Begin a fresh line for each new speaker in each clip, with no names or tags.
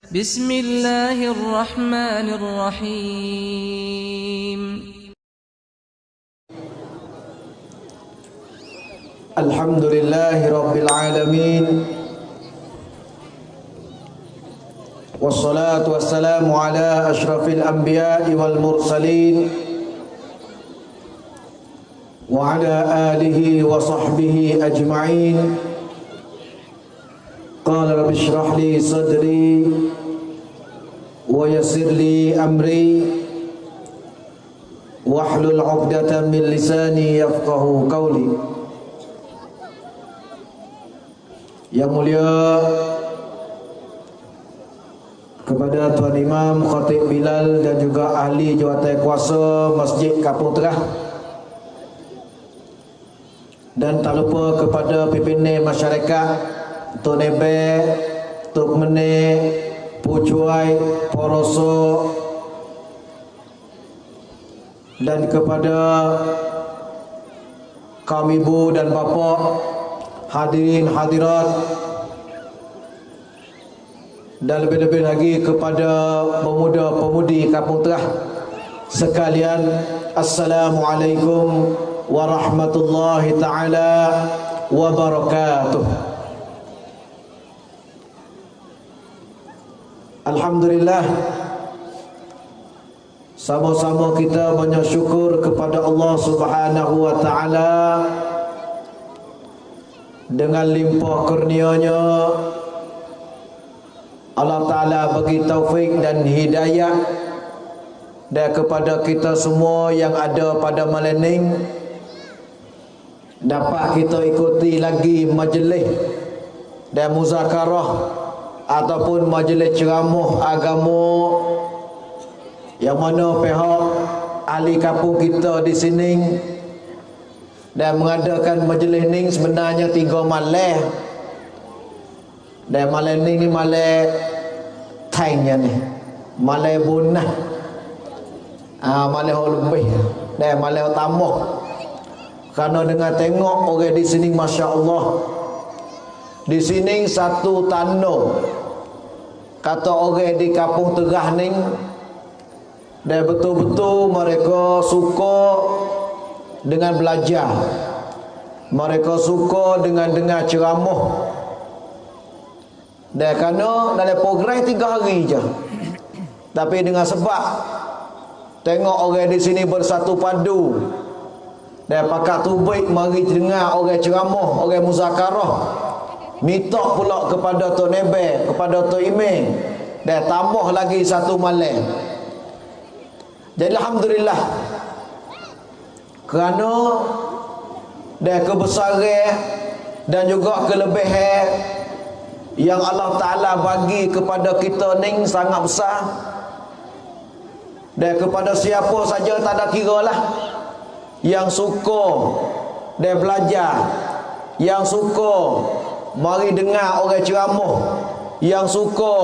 Bismillahirrahmanirrahim.
Alhamdulillahi Rabbil Alamin. Wassalatu wassalamu ala ashrafil anbiya'i wal mursalin wa ala alihi wa sahbihi ajma'in. Qala rabbi shrah li sadri wa yassir li amri wahlul 'uqdatam min lisani yafqahu qawli. Yang mulia kepada Tuan Imam Khatib Bilal dan juga ahli jawatan kuasa Masjid Kampung Terah, dan tak lupa kepada pimpinan masyarakat, Tok Nebe, Tok Mene, Pucuai, Poroso, dan kepada kaum ibu dan bapa, hadirin hadirat, dan lebih-lebih lagi kepada pemuda-pemudi Kampung Terah sekalian, Assalamualaikum warahmatullahi ta'ala wabarakatuh. Alhamdulillah, sama-sama kita banyak syukur kepada Allah Subhanahu wa ta'ala dengan limpah kurnia-Nya. Allah Ta'ala bagi taufik dan hidayah dan kepada kita semua yang ada pada malam ini dapat kita ikuti lagi majlis dan muzakarah ataupun majlis ceramah agama yang mana pihak ahli kampung kita di sini dan mengadakan majlis ini sebenarnya 3 malam. Dan malam ni malam tanya ni, malam bunah, malam lebih, dan malam tambah. Karena dengan tengok orang di sini, masya Allah, di sini satu tanah, kata orang di Kampung Terah ni, dan betul-betul mereka suka dengan belajar, mereka suka dengan dengar ceramah. Dan kerana dalam program 3 hari je, tapi dengan sebab tengok orang di sini bersatu padu dan pakat tubik mari dengar orang ceramah, orang muzakarah, minta pula kepada Tok Nebe, kepada Tok Imam, dan tambah lagi 1 malam. Jadi alhamdulillah, kerana dan kebesaran dan juga kelebihan yang Allah Ta'ala bagi kepada kita ni sangat besar. Dan kepada siapa saja tak ada kira lah, yang suka dan belajar, yang suka mari dengar orang ceramah, yang suka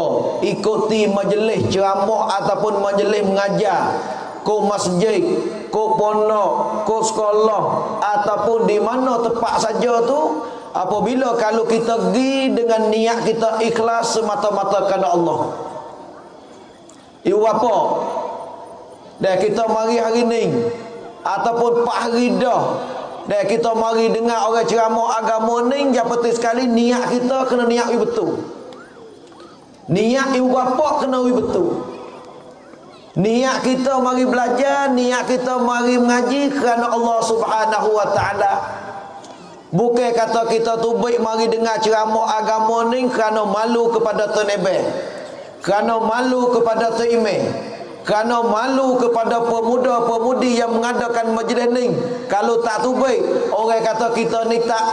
ikuti majlis ceramah ataupun majlis mengajar, ko masjid, ko pondok, ko sekolah, ataupun di mana tempat saja tu, apabila kalau kita pergi dengan niat kita ikhlas semata-mata kerana Allah. Ibu bapa, dan kita mari hari ni ataupun 4 hari dah, dan kita mari dengar orang ceramah agama ni, yang penting sekali niat kita kena niat betul. Niat ibu bapa kena betul. Niat kita mari belajar, niat kita mari mengaji kerana Allah Subhanahu wa ta'ala. Bukan kata kita tubik mari dengar ceramah agama ni kerana malu kepada Tok Nebe, kerana malu kepada Tok Imam, kerana malu kepada pemuda-pemudi yang mengadakan majlis ni. Kalau tak tubik, orang kata kita ni tak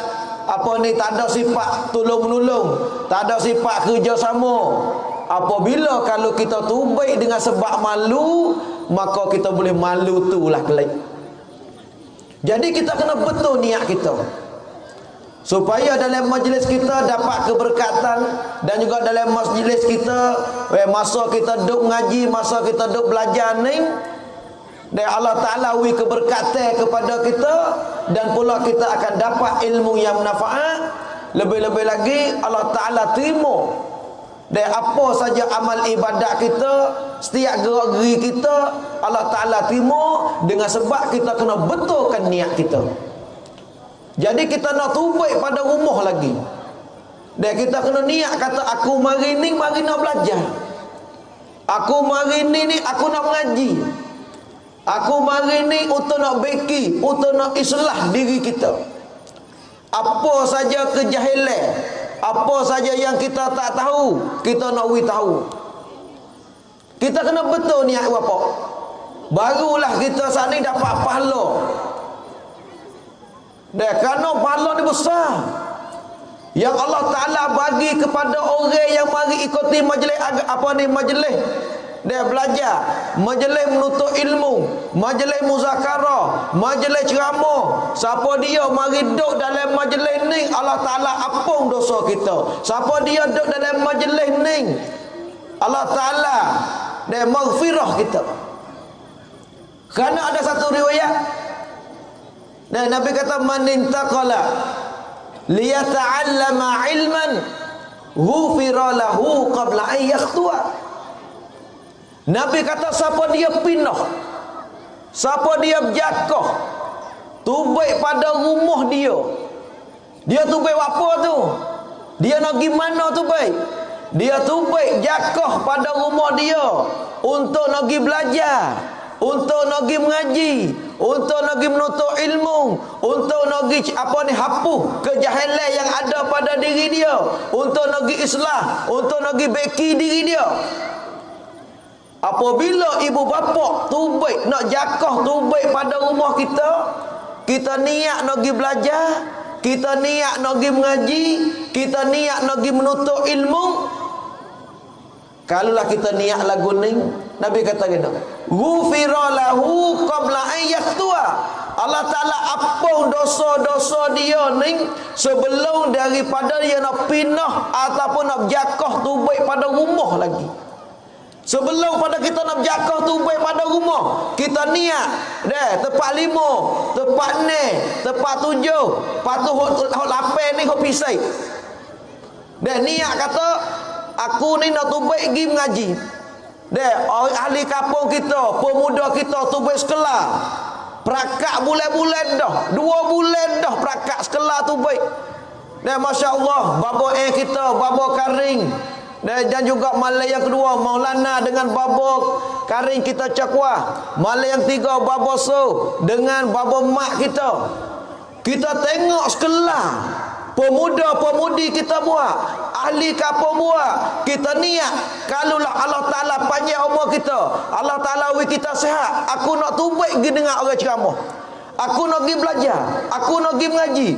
tak ada sifat tolong-menolong, tak ada sifat kerjasama. Apabila kalau kita tubik dengan sebab malu, maka kita boleh malu tu lah kelak. Jadi kita kena betul niat kita, supaya dalam majlis kita dapat keberkatan, dan juga dalam majlis kita masa kita duduk mengaji, masa kita duduk belajar ni, dan Allah Ta'ala beri keberkatan kepada kita, dan pula kita akan dapat ilmu yang manfaat. Lebih-lebih lagi Allah Ta'ala terima Dan apa saja amal ibadat kita, setiap gerak-geri kita, Allah Ta'ala terima dengan sebab kita kena betulkan niat kita. Jadi kita nak tubuh pada rumah lagi. Dan kita kena niat kata, aku mari ni mari nak belajar. Aku mari ni aku nak mengaji. Aku mari ni untuk nak beki, untuk nak islah diri kita. Apa saja kejahilan, apa saja yang kita tak tahu, kita nak tahu. Kita kena betul niat apa. Barulah kita saat ni dapat pahala. Dan kerana pahala ni besar, yang Allah Ta'ala bagi kepada orang yang mari ikuti majlis majlis dia belajar, majlis menuntut ilmu, majlis muzakarah, majlis ceramah. Siapa dia mari duduk dalam majlis ni, Allah Ta'ala ampun dosa kita. Siapa dia duduk dalam majlis ni, Allah Ta'ala dia maghfirah kita. Kerana ada satu riwayat, dan Nabi kata, man intaqala liyata'allama ilman ghufira lahu qabla an yakhtua. Nabi kata, siapa dia pindah, siapa dia berjakah tubai pada rumah dia, dia tubai apa tu? Dia nak pergi mana tubai? Dia tubai jakah pada rumah dia untuk nak pergi belajar, untuk nak pergi mengaji, untuk nak pergi menuntut ilmu, untuk nak pergi hapus kejahilan yang ada pada diri dia, untuk nak pergi islah, untuk nak pergi beki diri dia. Apabila ibu bapa tubai nak jakah tubai pada rumah kita, kita niat nak pergi belajar, kita niat nak pergi mengaji, kita niat nak pergi menuntut ilmu. Kalaulah kita niat lagu ni, Nabi kata gitu, ghufira lahu qabla an yakhtua. Allah Ta'ala ampun dosa-dosa dia ni sebelum daripada dia nak pindah ataupun nak berjakah tubai pada rumah lagi. Sebelum pada kita nak berjakah tubai pada rumah, kita niat tepat 5, tepat 6, tepat 7, patuh hok 8 ni hok pisai. Dan niat kata, aku ni nak tubai pergi mengaji. Ahli kampung kita, pemuda kita tubai sekolah. Perakak bulan-bulan dah, 2 bulan dah perakak sekolah tubai. Dan Masya Allah, baba kita, baba Karing, dan juga malai yang kedua Maulana dengan baba Karing kita Cakwa, malai yang 3 baba So dengan baba mak kita. Kita tengok sekolah pemuda-pemudi kita buat, ahli kampung buat. Kita niat, kalaulah Allah Ta'ala panjang umur kita, Allah Ta'ala bagi kita sihat, aku nak tubai pergi dengar orang ceramah, aku nak pergi belajar, aku nak pergi mengaji.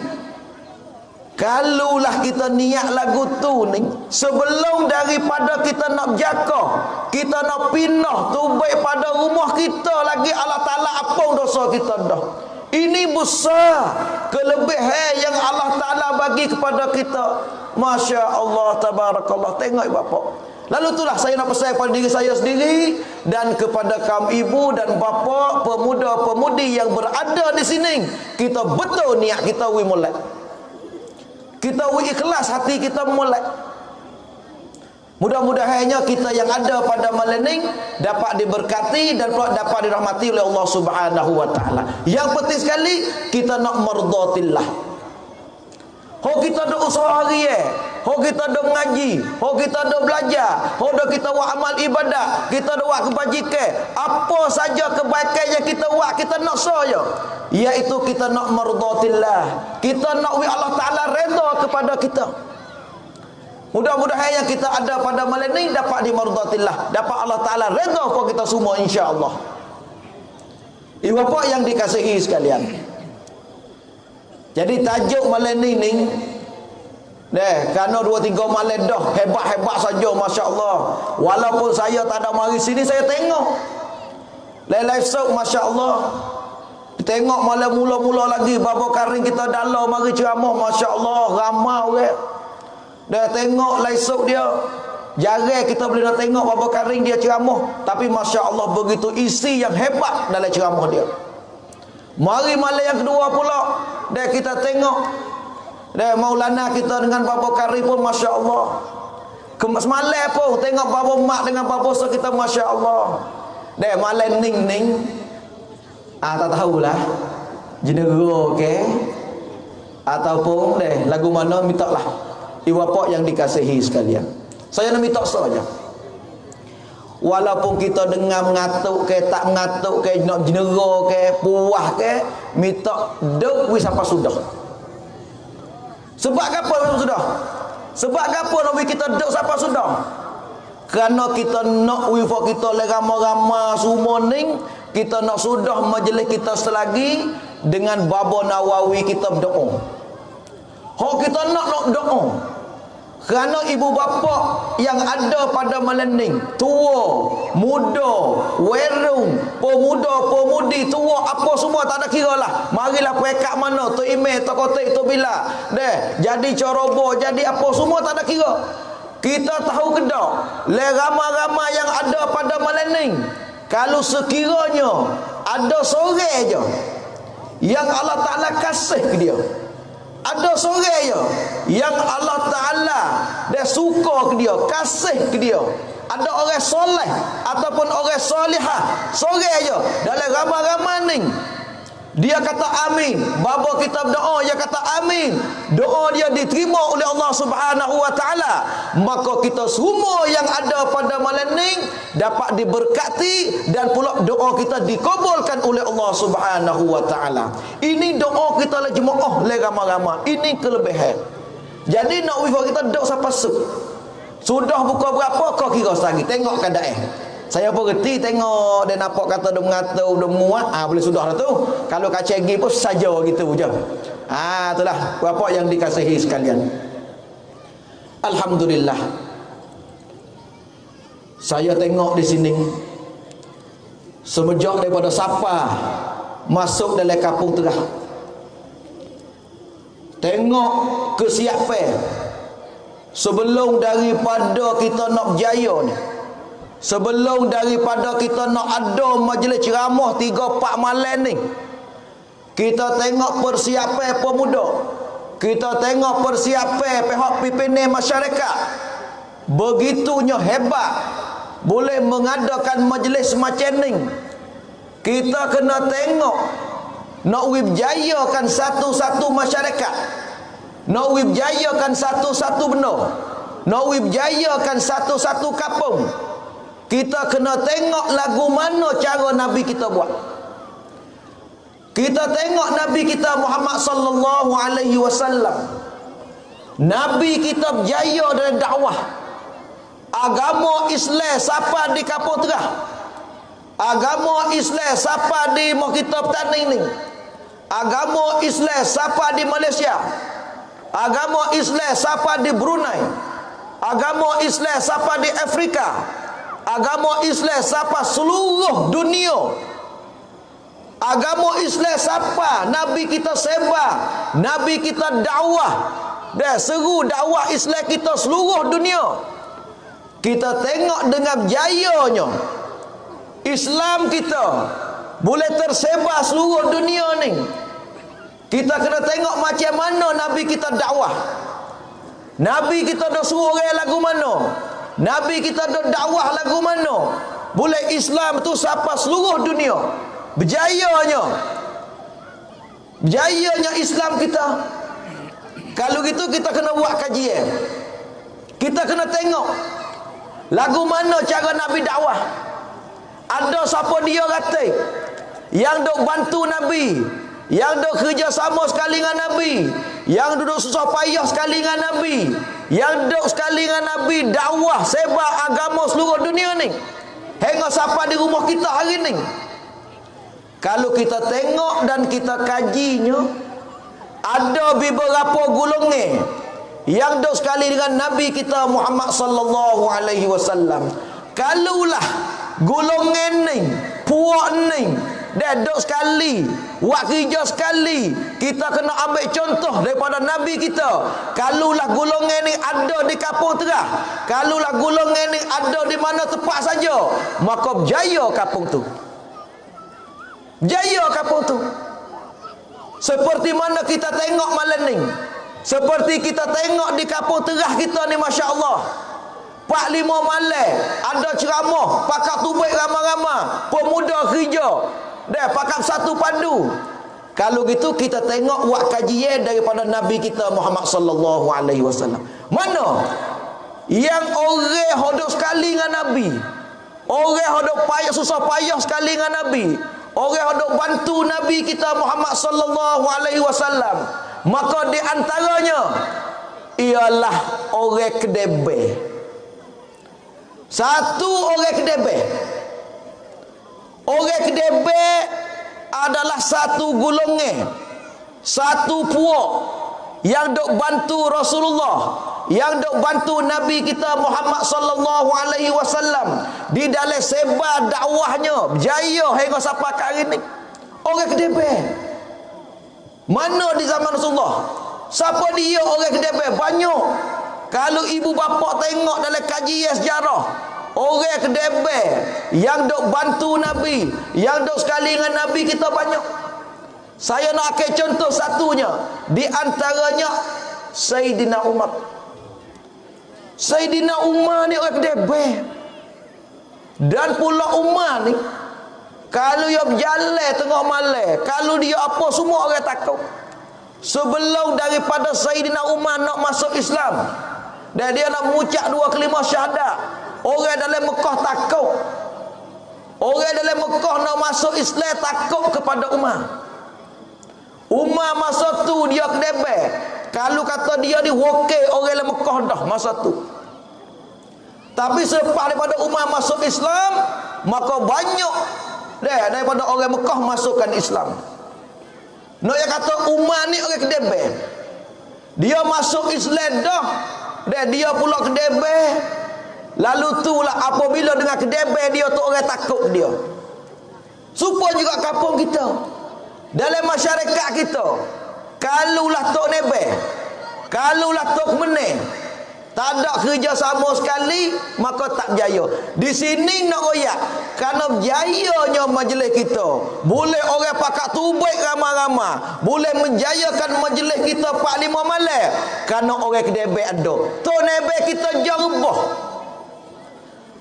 Kalaulah kita niat lagu tu ni, sebelum daripada kita nak berjakah, kita nak pindah tubai pada rumah kita lagi, Allah Ta'ala ampun dosa kita dah. Ini besar kelebihan yang Allah Ta'ala bagi kepada kita. Masya Allah, tabarakallah. Tengok bapa. Lalu itulah saya nak pesan kepada diri saya sendiri dan kepada kaum ibu dan bapa, pemuda-pemudi yang berada di sini. Kita betul niat kita mulai. Kita ikhlas hati kita mulai. Mudah-mudahannya kita yang ada pada malam ini dapat diberkati dan pula dapat dirahmati oleh Allah Subhanahu wa taala. Yang penting sekali kita nak mardatillah. Ho kita dok usaha harian, ho kita dok mengaji, ho kita dok belajar, ho dok kita buat amal ibadat, kita dok buat kebajikan, apa saja kebaikan yang kita buat kita nak saja, iaitu kita nak mardatillah. Kita nak Allah Taala redha kepada kita. Mudah-mudahan yang kita ada pada malam ini dapat dimardatillah, dapat Allah Ta'ala redha kepada kita semua insya-Allah. Ibu bapa yang dikasihi sekalian, jadi tajuk malam ini kerana 2-3 malam dah hebat-hebat saja, masya-Allah. Walaupun saya tak ada mari sini, saya tengok live show, masya-Allah. Tengok malam mula-mula lagi Baba Karing kita dalam mari ceramah, masya-Allah, ramai orang. Dah tengok live show dia. Jarang kita boleh nak tengok Baba Karing dia ceramah, tapi masya-Allah begitu isi yang hebat dalam ceramah dia. Mari malam yang kedua pula dah kita tengok dah Maulana kita dengan Baba Karing pun, masya-Allah. Semalam pun tengok bapa mak dengan bapa so kita masya-Allah. Deh malam ning-ning. Tak tahulah. Jenera ke ataupun deh lagu mana mintalah. Ibu bapa yang dikasihi sekalian. Saya nak minta saja. Walaupun kita dengar mengatuk ke tak mengatuk ke nak jenera ke puah ke minta duk wis apa sudah. Sebab apa sudah? Sebab apa nak kita duk siapa sudah? Kerana kita nak wifa kita le ramai-ramai semua ning, kita nak sudah majlis kita selagi dengan Baba Nawawi kita berdoa. Hak kita nak doa. Kerana ibu bapa yang ada pada malam ni, tua, muda, werung, pemuda, pemudi, tua, apa semua tak ada kira lah. Marilah pekat mana, tu email, tu kotek, tu bila. Deh, jadi corobo, jadi apa semua tak ada kira. Kita tahu kedak, le ramai-ramai yang ada pada malam ni, kalau sekiranya ada sore je yang Allah Ta'ala kasih ke dia, ada sore je yang Allah Ta'ala dia suka ke dia, kasih ke dia, ada orang soleh ataupun orang solihah, sore je dalam ramai-ramai ni dia kata amin, bapa kita berdoa dia kata amin, doa dia diterima oleh Allah Subhanahu wa taala, maka kita semua yang ada pada malam ni dapat diberkati dan pula doa kita dikabulkan oleh Allah Subhanahu wa taala. Ini doa kita la jemaah le ramai-ramai. Ini kelebihan. Jadi nak wifa kita dok sampai sudah buka berapa kau kira lagi, tengok keadaan. Saya pun reti tengok dia nampak kata dia mengata dia muat, boleh sudah lah tu. Kalau kacegi pun saja gitu je. Itulah bapak yang dikasihi sekalian. Alhamdulillah. Saya tengok di sini semenjak daripada Sapa masuk dalam Kampung Terah. Tengok kesiapan sebelum daripada kita nak berjaya ni. Sebelum daripada kita nak ada majlis ceramah 3-4 malam ni, kita tengok persiapan pemuda, kita tengok persiapan pihak pimpinan masyarakat begitunya hebat boleh mengadakan majlis macam ni. Kita kena tengok nak berjayakan satu-satu masyarakat, nak berjayakan satu-satu benda, nak berjayakan satu-satu kampung. Kita kena tengok lagu mana cara Nabi kita buat. Kita tengok Nabi kita Muhammad sallallahu alaihi wasallam. Nabi kita berjaya dalam dakwah. Agama Islam siapa di Kampung Terah. Agama Islam siapa di Kitab Taning ni. Agama Islam siapa di Malaysia. Agama Islam siapa di Brunei. Agama Islam siapa di Afrika. Agama Islam siapa seluruh dunia. Agama Islam siapa Nabi kita sebar, Nabi kita dakwah dan seru dakwah Islam kita seluruh dunia. Kita tengok dengan jayanya Islam kita boleh tersebar seluruh dunia ni. Kita kena tengok macam mana Nabi kita dakwah. Nabi kita dah suruh orang lagu mana, Nabi kita dah dakwah lagu mana. Boleh Islam tu siapa seluruh dunia. Berjayanya Islam kita. Kalau gitu kita kena buat kajian. Kita kena tengok lagu mana cara Nabi dakwah. Ada siapa dia kata yang duk bantu Nabi, yang duk kerja sama sekali dengan Nabi, yang duduk susah payah sekali dengan Nabi, yang duduk sekali dengan Nabi dakwah sebar agama seluruh dunia ni. Hingga siapa di rumah kita hari ni. Kalau kita tengok dan kita kajinya, ada beberapa golongan yang duduk sekali dengan Nabi kita Muhammad sallallahu alaihi wasallam. Kalaulah golongan ni, puak ni dia duduk sekali, buat kerja sekali, kita kena ambil contoh daripada Nabi kita. Kalaulah golongan ni ada di Kampung Terah, kalaulah golongan ni ada di mana tempat saja, maka berjaya kampung tu. Berjaya kampung tu. Seperti mana kita tengok malam ni, seperti kita tengok di Kampung Terah kita ni, Masya Allah. 4-5 malam ada ceramah, pakak tubaik ramai-ramai, pemuda kerja, dah pakak satu pandu. Kalau gitu kita tengok buat kajian daripada Nabi kita Muhammad sallallahu alaihi wasallam. Mana yang orang hidup sekali dengan Nabi, orang hidup payah susah payah sekali dengan Nabi, orang hidup bantu Nabi kita Muhammad sallallahu alaihi wasallam, maka di antaranya ialah orang kedebe. Satu orang kedebe. Orang kedebe adalah satu golongan, satu puak yang dok bantu Rasulullah, yang dok bantu Nabi kita Muhammad sallallahu alaihi wasallam di dalam sebar dakwahnya berjaya hingga sampai hari ini. Orang kedebe. Mana di zaman Rasulullah? Siapa dia orang kedebe? Banyak. Kalau ibu bapa tengok dalam kajian sejarah, orang kedebe yang dok bantu Nabi, yang dok sekali dengan Nabi kita banyak. Saya nak ambil contoh satunya, di antaranya Sayyidina Umar. Sayyidina Umar ni orang kedebe. Dan pula Umar ni, kalau dia berjalan tengah malam, kalau dia apa semua orang takut. Sebelum daripada Sayyidina Umar nak masuk Islam, dan dia nak mengucap 2 kalimah syahadat, orang dalam Mekah takut. Orang dalam Mekah nak masuk Islam takut kepada Umar. Umar masa tu dia kedebe. Kalau kata dia ni wakil orang dalam Mekah dah masa tu. Tapi selepas daripada Umar masuk Islam, maka banyak daripada orang Mekah masukkan Islam. Nak yang kata Umar ni orang kedebe. Dia masuk Islam dah, dan dia pula kedebe. Lalu tu lah apabila dengan kedebe dia tu orang takut dia. Supaya juga kampung kita, dalam masyarakat kita, kalulah tok nebe, kalulah tok meneh, tak ada kerjasama sekali, maka tak berjaya. Di sini nak royak, kerana berjayanya majlis kita, boleh orang pakak tubaik ramai-ramai, boleh menjayakan majlis kita 4-5 malam, kerana orang kedebek ada. Tok nebe kita jarubah.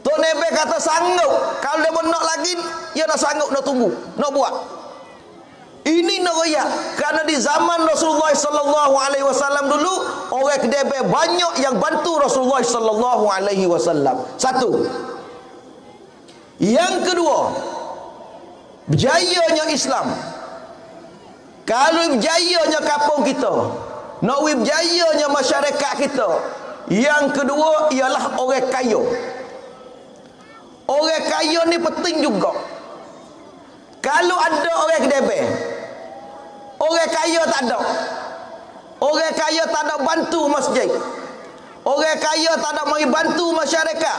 Tok nebe kata sanggup, kalau dia nak lagi, dia nak sanggup, nak tunggu, nak buat. Ini nak royak, kerana di zaman Rasulullah sallallahu alaihi wasallam dulu, orang kedebe banyak yang bantu Rasulullah sallallahu alaihi wasallam. Satu. Yang kedua, berjayanya Islam. Kalau berjayanya kampung kita, nak berjayanya masyarakat kita, yang kedua ialah orang kaya. Orang kaya ni penting juga. Kalau ada orang kedebe, orang kaya tak ada. Orang kaya tak ada bantu masjid. Orang kaya tak ada mari bantu masyarakat.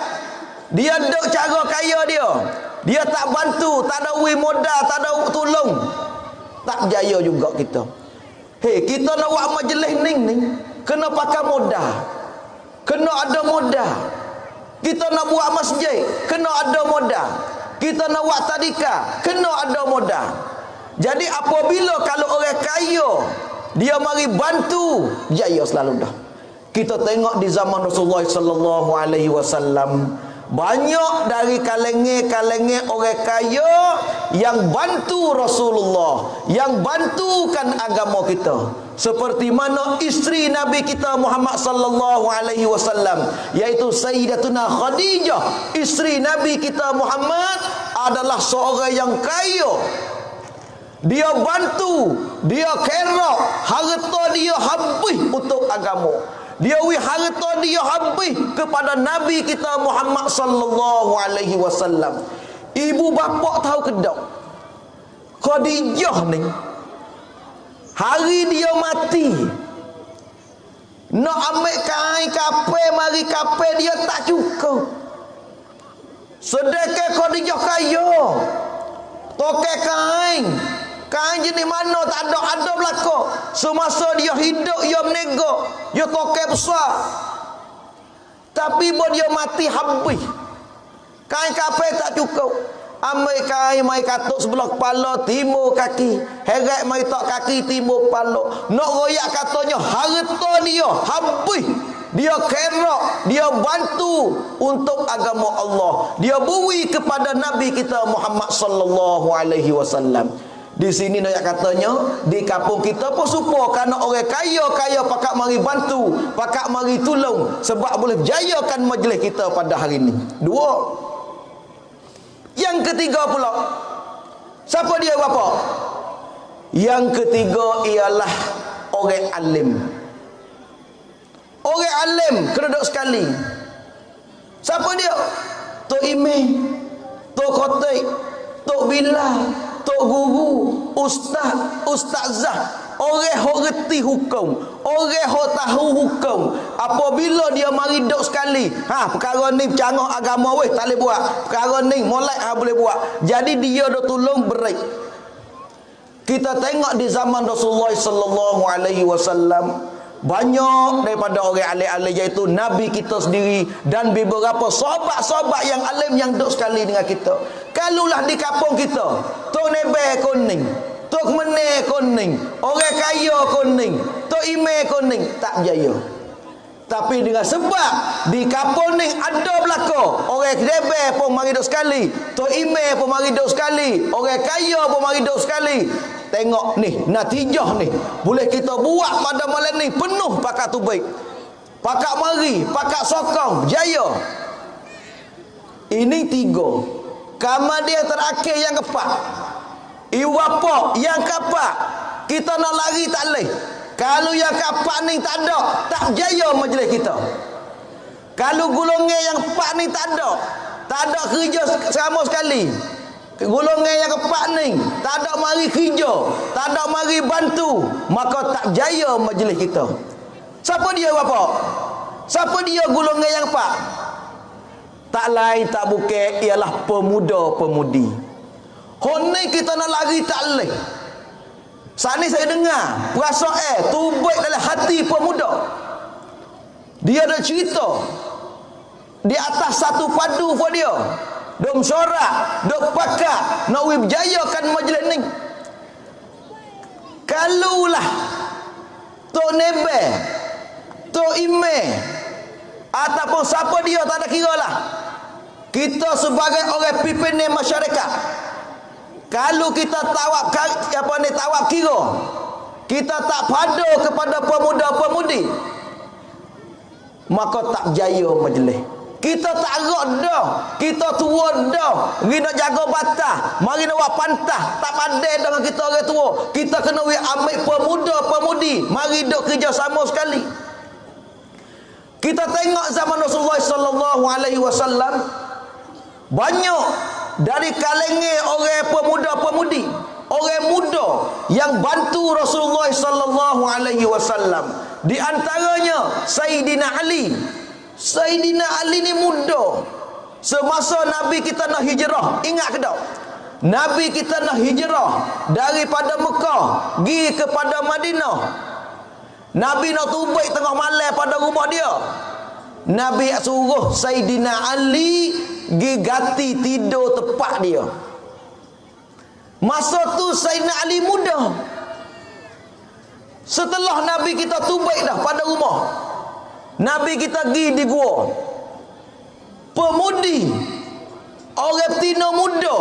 Dia duk cara kaya dia. Dia tak bantu, tak ada wui modal, tak ada tolong. Tak berjaya juga kita. Hei, kita nak buat majlis ni, kena pakai modal. Kena ada modal. Kita nak buat masjid, kena ada modal. Kita nak buat tadika, kena ada modal. Jadi apabila kalau orang kaya dia mari bantu, jaya selalu dah. Kita tengok di zaman Rasulullah sallallahu alaihi wasallam, banyak dari kalangan-kalangan orang kaya yang bantu Rasulullah, yang bantukan agama kita. Seperti mana isteri Nabi kita Muhammad sallallahu alaihi wasallam, yaitu Sayyidatuna Khadijah, isteri Nabi kita Muhammad, adalah seorang yang kaya. Dia bantu, dia kerak, harta dia habis untuk agama. Dia harta dia habis kepada Nabi kita Muhammad sallallahu alaihi wasallam. Ibu bapa tahu kedak, Khadijah ni hari dia mati, nak ambil kain kapel, mari kapel dia tak cukup. Sedekah Khadijah kaya, tokai kain, kain jenis mana tak ada belaka. Semasa dia hidup, dia menegak, dia tokai besar. Tapi bila dia mati habis, kain kapel tak cukup. Ambil kain mai katuk sebelah kepala, timur kaki. Heret mai tak kaki, timur kepala. Nak royak katanya harta dia habis dia kerok, dia bantu untuk agama Allah. Dia beri kepada Nabi kita Muhammad sallallahu alaihi wasallam. Di sini nak katanya di kampung kita pun serupa, kerana orang kaya pakak mari bantu, pakak mari tolong sebab boleh jayakan majlis kita pada hari ini. Dua. Yang ketiga pula, siapa dia bapa? Yang ketiga ialah orang alim. Orang alim kena duduk sekali. Siapa dia? Tok Imeh, Tok Khotik, Tok Bilal, Tok Guru, Ustaz, Ustazah. Orang yang reti hukum, orang yang tahu hukum. Apabila dia mari duduk sekali, perkara ni canggah agama weh tak boleh buat, perkara ni molek boleh buat. Jadi dia dah tolong berik. Kita tengok di zaman Rasulullah sallallahu alaihi wasallam, banyak daripada orang alim-alim, iaitu Nabi kita sendiri dan beberapa sahabat-sahabat yang alim yang duduk sekali dengan kita. Kalulah di kampung kita, Tok Nebe kuning, Tok Mene kuning, orang kaya kuning, Tok Ime kuning, tak berjaya. Tapi dengan sebab di kampung ni ada belaka, orang Nebe pun mari duduk sekali, Tok Ime pun mari duduk sekali, orang kaya pun mari duduk sekali. Tengok ni, natijah ni boleh kita buat pada malam ni penuh pakat tubik, pakat mari, pakat sokong, jaya. Ini tiga. Kemudian terakhir yang keempat, ibu bapa yang keempat, kita nak lari tak boleh. Kalau yang keempat ni tak ada, tak jaya majlis kita. Kalau golongan yang empat ni tak ada kerja sama sekali. Golongan yang keempat ni tak ada mari kerja, tak ada mari bantu, maka tak jaya majlis kita. Siapa dia bapa? Siapa dia golongan yang empat? Tak lain tak bukan ialah pemuda-pemudi. Hone kita nak lari tak boleh. Saat ni saya dengar perasaan tubik dalam hati pemuda. Dia ada cerita di atas satu padu for dia. Dok sorak, dok pakak nak berjayakan majlis ni. Kalulah Tok Nebe, Tok Ime ataupun siapa dia tak ada kira lah. Kita sebagai orang pimpinan masyarakat, kalau kita tawab kira, kita tak pada kepada pemuda-pemudi, maka tak jaya majlis. Kita tak agak dah, kita tua dah, mari nak jaga batah, mari nak buat pantah, tak pandai dengan kita orang tua. Kita kena ambil pemuda-pemudi, mari duk kerja sama sekali. Kita tengok zaman Rasulullah sallallahu alaihi wasallam, banyak dari kalangan orang pemuda-pemudi, orang muda yang bantu Rasulullah sallallahu alaihi wasallam. Di antaranya Sayyidina Ali. Sayyidina Ali ni muda. Semasa Nabi kita nak hijrah, ingat ke tak? Nabi kita nak hijrah daripada Mekah pergi kepada Madinah. Nabi nak tubik tengah malam pada rumah dia. Nabi suruh Sayyidina Ali gigati tidur tepat dia. Masa tu Sayyidina Ali muda. Setelah Nabi kita tubik dah pada rumah, Nabi kita pergi di gua. Pemudi, orang tina muda,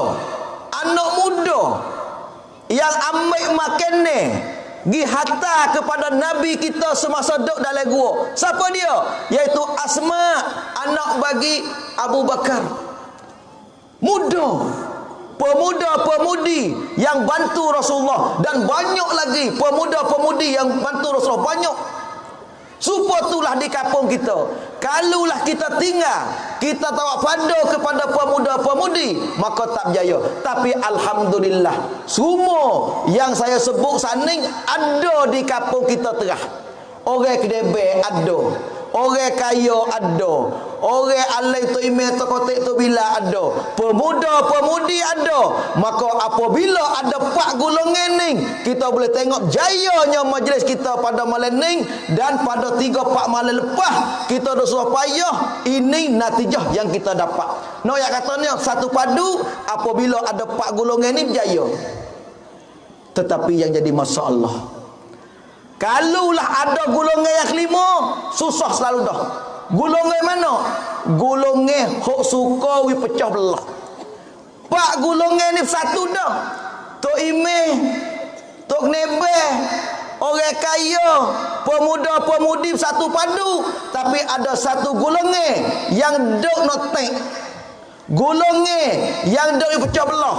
anak muda yang ambil makan ni pergi hantar kepada Nabi kita semasa duduk dalam gua. Siapa dia? Iaitu Asma, anak bagi Abu Bakar. Muda, pemuda-pemudi yang bantu Rasulullah, dan banyak lagi pemuda-pemudi yang bantu Rasulullah, banyak. Supaya itulah di kampung kita. Kalulah kita tinggal, kita tawak pada kepada pemuda-pemudi, maka tak berjaya. Tapi alhamdulillah, semua yang saya sebut saning ada di kampung kita terah. Orang kedebek ada, orang kaya ada, orang alai tu ime tu kotek tu bila ada, pemuda-pemudi ada. Maka apabila ada pak golongan ni, kita boleh tengok jayanya majlis kita pada malam ni, dan pada 3-4 malam lepas kita dah suruh payah. Ini natijah yang kita dapat. No, yang katanya satu padu, apabila ada pak golongan ni berjaya. Tetapi yang jadi masalah, Kalulah ada golongan yang kelima, susah selalu dah. Golongan mana? Golongan hok suka wi pecah belah. Pak golongan ni satu dah. Tok Imeh, Tok Nebeh, orang kaya, pemuda-pemudi satu padu, tapi ada satu golongan yang dok notek. Golongan yang dok pecah belah.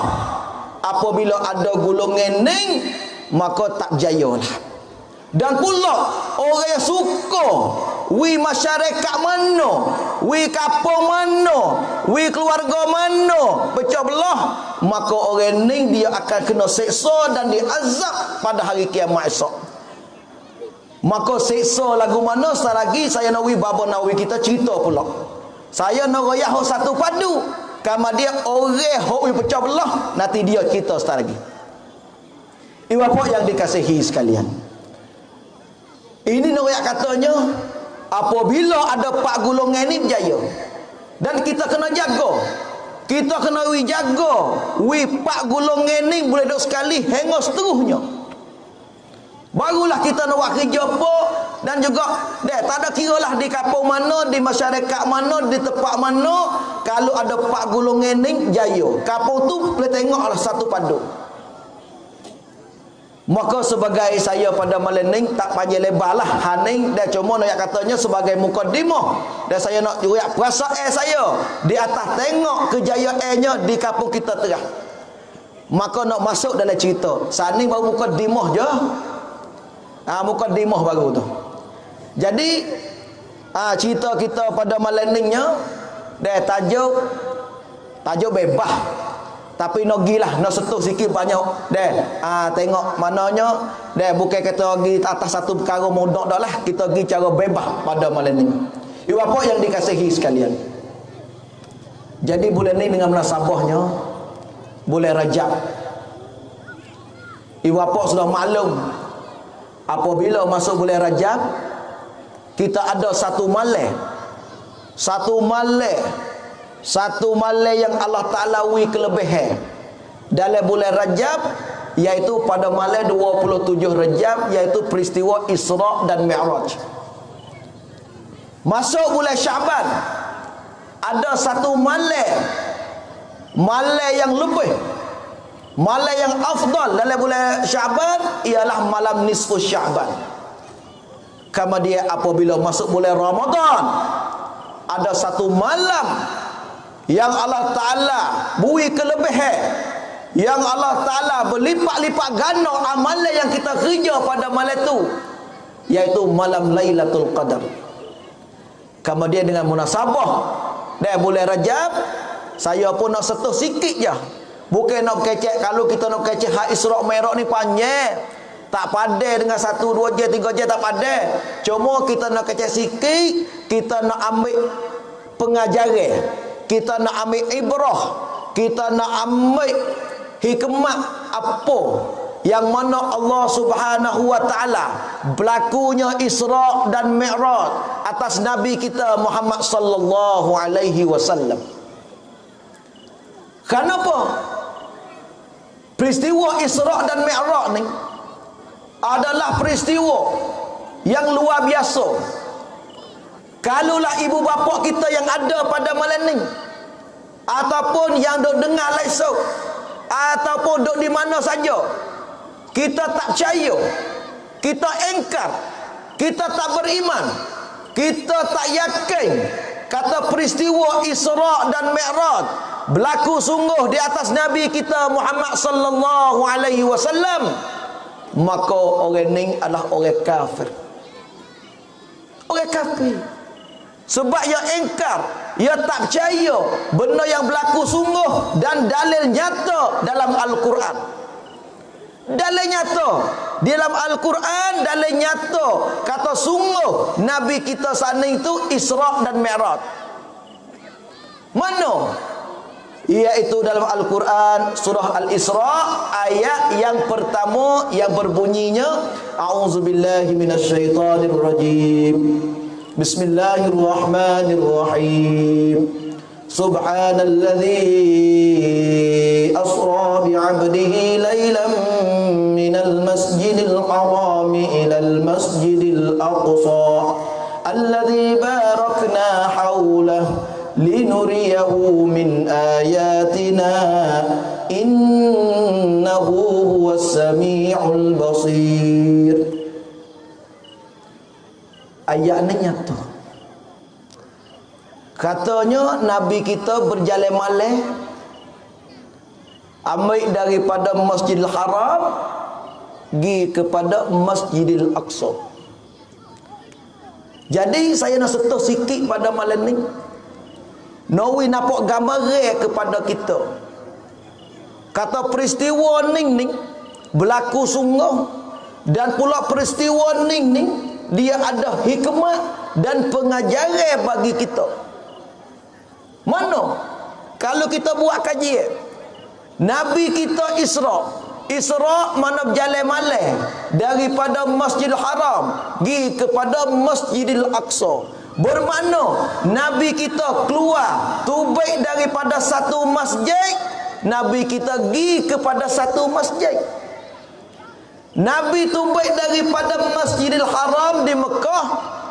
Apabila ada golongan ni, maka tak berjaya lah. Dan pula orang yang suka wi masyarakat mana, wi kampung mana, wi keluarga mana pecah belah, maka orang ni dia akan kena seksa dan diazab pada hari kiamat esok. Maka seksa lagu mana selagi saya nak wi baba nawi kita cerita pula. Saya nak royah satu padu. Kama dia orang hok wi pecah belah, nanti dia cerita setar lagi. Ibu bapa yang dikasihi sekalian. Ini nak katanya apabila ada 4 golongan ni berjaya. Dan kita kena jaga. Kita kena jaga. 4 golongan ni boleh duduk sekali hingga seterusnya. Barulah kita nak buat kerja apa. Dan juga tak ada kira lah di kampung mana, di masyarakat mana, di tempat mana. Kalau ada 4 golongan ni jaya, kampung tu boleh tengoklah satu padu. Maka sebagai saya pada malam ni tak panjang lebar lah haning dan cuma nak katanya sebagai mukadimah, dan saya nak juga perasaan saya di atas tengok kejayaannya di kampung kita Terah. Maka nak masuk dalam cerita. Sani baru mukadimah je. Mukadimah baru tu. Jadi cerita kita pada malam ni nya dia tajuk bebas. Tapi nak gilah, nak sentuh sikit banyak. Tengok mananya. Bukan kata pergi atas satu perkara mudah dah lah. Kita pergi cara bebas pada malam ni. Ibu bapa yang dikasihi sekalian. Jadi bulan ni dengan munasabahnya bulan Rajab. Ibu bapa sudah maklum. Apabila masuk bulan Rajab, kita ada satu malam. Satu malam yang Allah Ta'ala wi kelebihan dalam bulan Rajab, iaitu pada malam 27 Rajab, iaitu peristiwa Isra' dan Mi'raj. Masuk bulan Syaban, ada satu malam yang lebih, malam yang afdal dalam bulan Syaban ialah malam nisfu Syaban. Kemudian apabila masuk bulan Ramadan, ada satu malam yang Allah Ta'ala beri kelebihan, yang Allah Ta'ala berlipat-lipat ganda amalan yang kita kerja pada malam itu, iaitu malam Lailatul Qadar. Kemudian dengan munasabah dan bulan Rajab, saya pun nak sentuh sikit je. Bukan nak kecek. Kalau kita nak kecek hak Isra' Mi'raj ni panjang, tak padai dengan 1, 2 jam, 3 jam tak padai. Cuma kita nak kecek sikit, kita nak ambil pengajaran, kita nak ambil ibrah, kita nak ambil hikmat apa yang mana Allah Subhanahu wa Ta'ala berlakunya Isra' dan Mi'raj atas Nabi kita Muhammad sallallahu alaihi wasallam. Kenapa? Peristiwa Isra' dan Mi'raj ni adalah peristiwa yang luar biasa. Kalulah ibu bapa kita yang ada pada malam ni, ataupun yang duk dengar live show, ataupun duk di mana saja, kita tak percaya, kita engkar, kita tak beriman, kita tak yakin kata peristiwa Isra' dan Mi'raj berlaku sungguh di atas Nabi kita Muhammad sallallahu alaihi wasallam, maka orang ni adalah orang kafir. Orang kafir. Sebab ia engkar, ia tak percaya benda yang berlaku sungguh dan dalil nyata dalam Al-Quran. Dalil nyata di dalam Al-Quran, dalil nyata kata sungguh Nabi kita sana itu Isra' dan Mi'raj. Mana? Iaitu dalam Al-Quran surah Al-Isra' ayat yang pertama yang berbunyinya A'udzubillahi minasyaitonirrajim. Bismillahirrahmanirrahim. Subhanalladzi asra bi'abdihi laylan minal masjidil harami ilal masjidil Aqsa alladzi barakna haulahu linuriyahu min ayatina innahu huwas samiul basir. Ayat ni nyata. Katanya Nabi kita berjalan malam ambil daripada Masjidil Haram pergi kepada Masjidil Aqsa. Jadi saya nak sentuh sikit pada malam ni. Nawi nampak gambar kepada kita. Kata peristiwa ni berlaku sungguh, dan pula peristiwa ni dia ada hikmah dan pengajaran bagi kita. Mana? Kalau kita buat kajian, Nabi kita Isra mana berjalan malam daripada Masjidil Haram pergi kepada Masjidil Aqsa. Bermakna Nabi kita keluar tubaik daripada satu masjid, Nabi kita pergi kepada satu masjid. Nabi tubaik daripada Masjidil Haram di Mekah,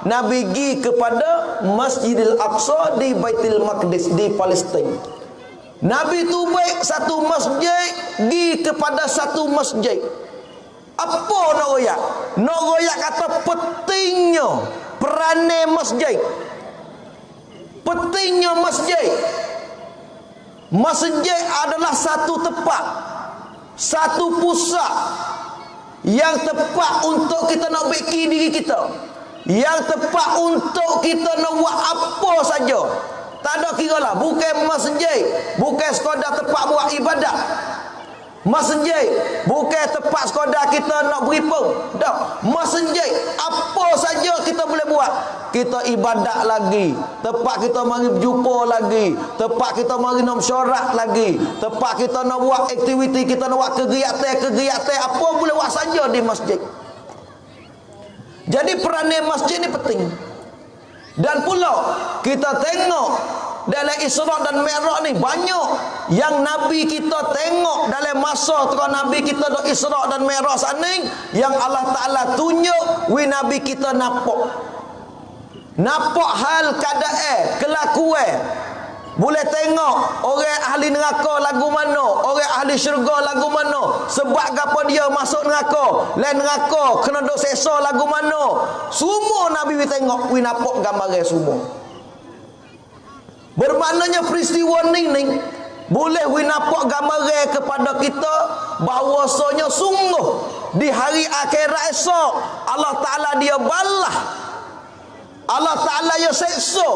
Nabi pergi kepada Masjidil Aqsa di Baitul Maqdis di Palestin. Nabi tubaik satu masjid pergi kepada satu masjid. Apa nak royak? Nak royak kata pentingnya peranan masjid. Pentingnya masjid. Masjid adalah satu tempat, satu pusat yang tepat untuk kita nak beki diri kita, yang tepat untuk kita nak buat apa saja. Tak ada kira lah. Bukan masjid, bukan sekadar tempat buat ibadat. Masjid bukan tempat sekadar kita nak beripung. Tak. Masjid apa saja kita boleh buat. Kita ibadat lagi, tempat kita mari berjumpa lagi, tempat kita mari nak mesyuarat lagi, tempat kita nak buat aktiviti, kita nak buat kegiatan apa boleh buat saja di masjid. Jadi peranan masjid ni penting. Dan pula kita tengok dalam Isra dan Mi'raj ni banyak yang Nabi kita tengok dalam masa terang Nabi kita dok Isra dan Mi'raj ni, yang Allah Ta'ala tunjuk Nabi kita nampak hal keadaan, kelakuan. Boleh tengok orang ahli neraka lagu mana, orang ahli syurga lagu mana, sebab apa dia masuk neraka, lain neraka kena dok seksa lagu mana. Semua Nabi tengok, nampak gambaran semua. Bermaknanya peristiwa ni boleh nampak gambaran kepada kita bahawasanya sungguh di hari akhirat esok Allah Ta'ala dia balah, Allah Ta'ala dia seksa,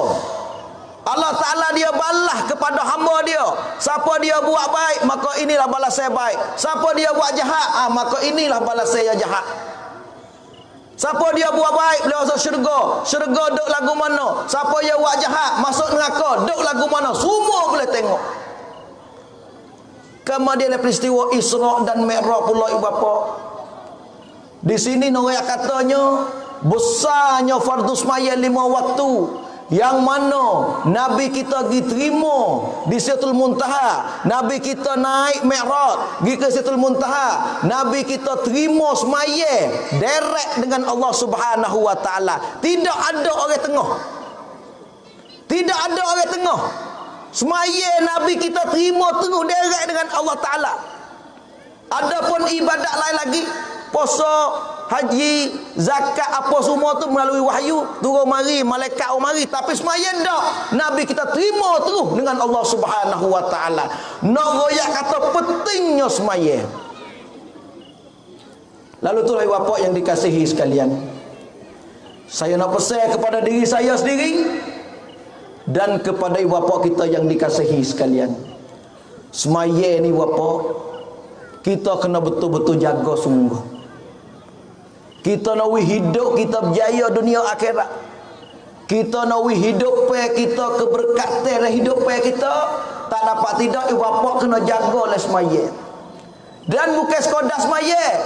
Allah Ta'ala dia balah kepada hamba dia. Siapa dia buat baik, maka inilah balas saya baik. Siapa dia buat jahat, maka inilah balas saya jahat. Siapa dia buat baik, boleh masuk syurga, syurga duk lagu mana. Siapa dia buat jahat, masuk neraka, duk lagu mana. Semua boleh tengok. Kemudian peristiwa Isra dan Mi'raj pula ibu bapa. Di sini orang katanya besarnya fardu sembahyang 5 waktu, yang mana Nabi kita pergi terima di Sidratul Muntaha. Nabi kita naik Mi'raj pergi ke Sidratul Muntaha. Nabi kita terima sembahyang direct dengan Allah Subhanahu wa taala. Tidak ada orang tengah. Tidak ada orang tengah. Sembahyang Nabi kita terima terus direct dengan Allah Taala. Adapun ibadat lain lagi, puasa, haji, zakat apa semua tu melalui wahyu, turun mari, malaikat mari. Tapi sembahyang dak, Nabi kita terima terus dengan Allah Subhanahu wa taala. Nak royak kata pentingnya sembahyang. Lalu itulah bapak yang dikasihi sekalian, saya nak pesan kepada diri saya sendiri dan kepada ibu bapa kita yang dikasihi sekalian. Sembahyang ni bapa, kita kena betul-betul jaga sungguh. Kita nak hidup kita berjaya dunia akhirat. Kita nak hidup kita keberkatan dalam hidup kita. Tak dapat tidak ibu bapa kena jaga oleh sembahyang. Dan bukan sekadar sembahyang,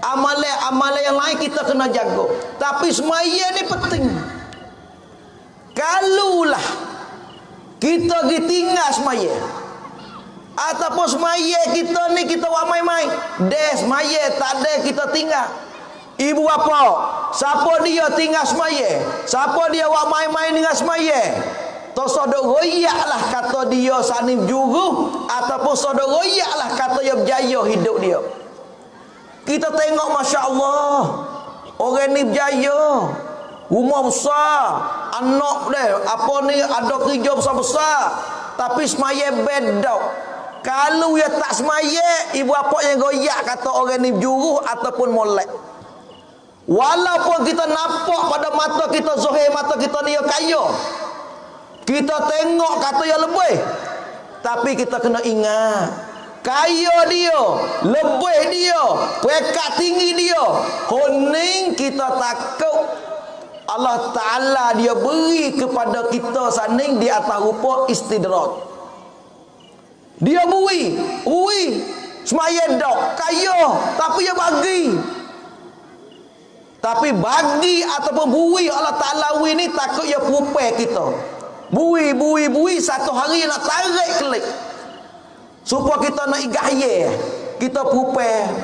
amalan-amalan yang lain kita kena jaga. Tapi sembahyang ni penting. Kalulah kita tinggal sembahyang, ataupun sembahyang kita ni kita buat main-main, des sembahyang tak ada kita tinggal, ibu bapa, siapa dia tinggal semaya, siapa dia buat main-main dengan semaya, to sodok royaklah kata dia sanim juru, ataupun sodok royaklah kata dia berjaya hidup dia. Kita tengok Masya Allah, orang ni berjaya, rumah besar, anak dia apa ni ada kerja besar-besar, tapi semaya bedok. Kalau dia tak semaya, ibu bapa yang goyak kata orang ni berjuru ataupun molek. Walaupun kita nampak pada mata kita zahir, mata kita ni dia kaya, kita tengok kata dia lebih, tapi kita kena ingat kaya dia, lebih dia, peringkat tinggi dia, hening kita takut Allah Ta'ala dia beri kepada kita saning di atas rupa istidraj. Dia beri semaya dak kaya, tapi dia bagi. Tapi bagi ataupun bui Allah Ta'ala ni takut dia pupai kita. Bui satu hari nak tarik kelik, supaya kita nak igaya. Kita pupai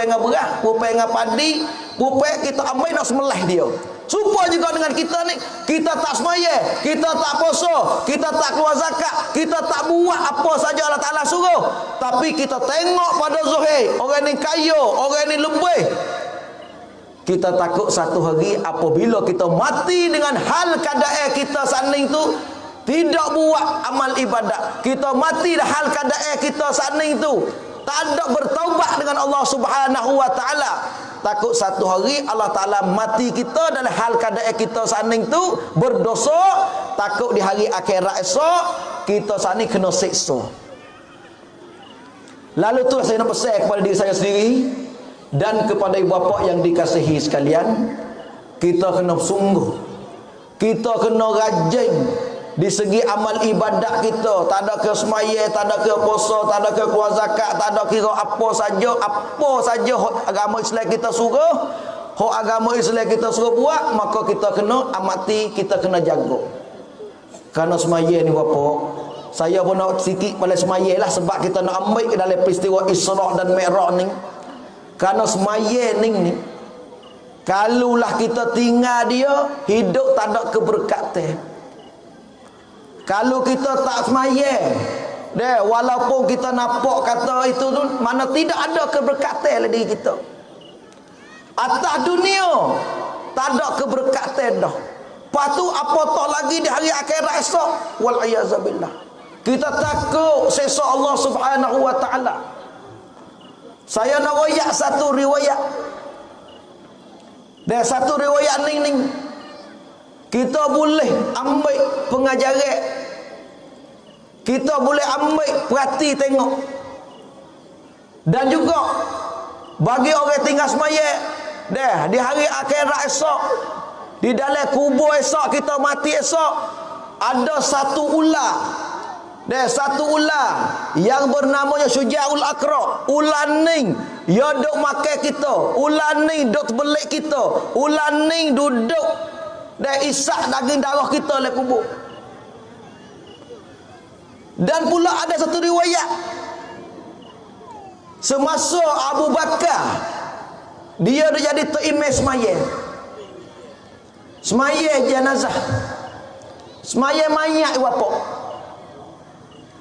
dengan beras, pupai dengan padi, pupai kita ambil nak sembelih dia. Supaya juga dengan kita ni, kita tak semaya, kita tak puasa, kita tak keluar zakat, kita tak buat apa saja Allah Ta'ala suruh, tapi kita tengok pada zahir, orang ni kaya, orang ni lebih. Kita takut satu hari apabila kita mati dengan hal keadaan kita saning tu tidak buat amal ibadat, kita mati dengan hal keadaan kita saning tu tak ada bertaubat dengan Allah Subhanahu wa Ta'ala, takut satu hari Allah Ta'ala mati kita dalam hal keadaan kita saning tu berdosa, takut di hari akhirat esok kita saning kena siksa. Lalu tu saya nak pesan kepada diri saya sendiri dan kepada ibu bapa yang dikasihi sekalian, kita kena sungguh, kita kena rajin di segi amal ibadat kita. Tak ada ke semaya, tak ada ke puasa, tak ada ke keluar zakat, tak ada kira apa saja agama Islam kita suruh, agama Islam kita suruh buat, maka kita kena amati, kita kena jaga. Kerana semaya ni bapa, saya pun nak sikit pada semaya lah, sebab kita nak ambil dalam peristiwa Isra dan Mi'raj ni. Kerana semaya ni kalulah kita tinggal dia, hidup tak ada keberkatan. Kalau kita tak semaya, walaupun kita nampak kata itu tu, mana tidak ada keberkatan dalam diri kita. Atas dunia tak ada keberkatan dah. Lepas tu apa tak lagi di hari akhirat esok, wal-iyazabillah. Kita takut sesa Allah Subhanahu wa Ta'ala. Saya nak royak satu riwayat. Dan satu riwayat ni kita boleh ambil pengajaran, kita boleh ambil perhati tengok. Dan juga bagi orang tinggal semaya, di hari akhirat esok, di dalam kubur esok, kita mati esok, ada satu ular. Satu ular yang bernamanya Syuja'ul Aqra. Ular ni dia duk makan kita, ular ni duk belik kita, ular ni duduk dan isak daging darah kita dalam kubur. Dan pula ada satu riwayat, semasa Abu Bakar dia dah jadi terimam semaya jenazah, semaya mayat bapa.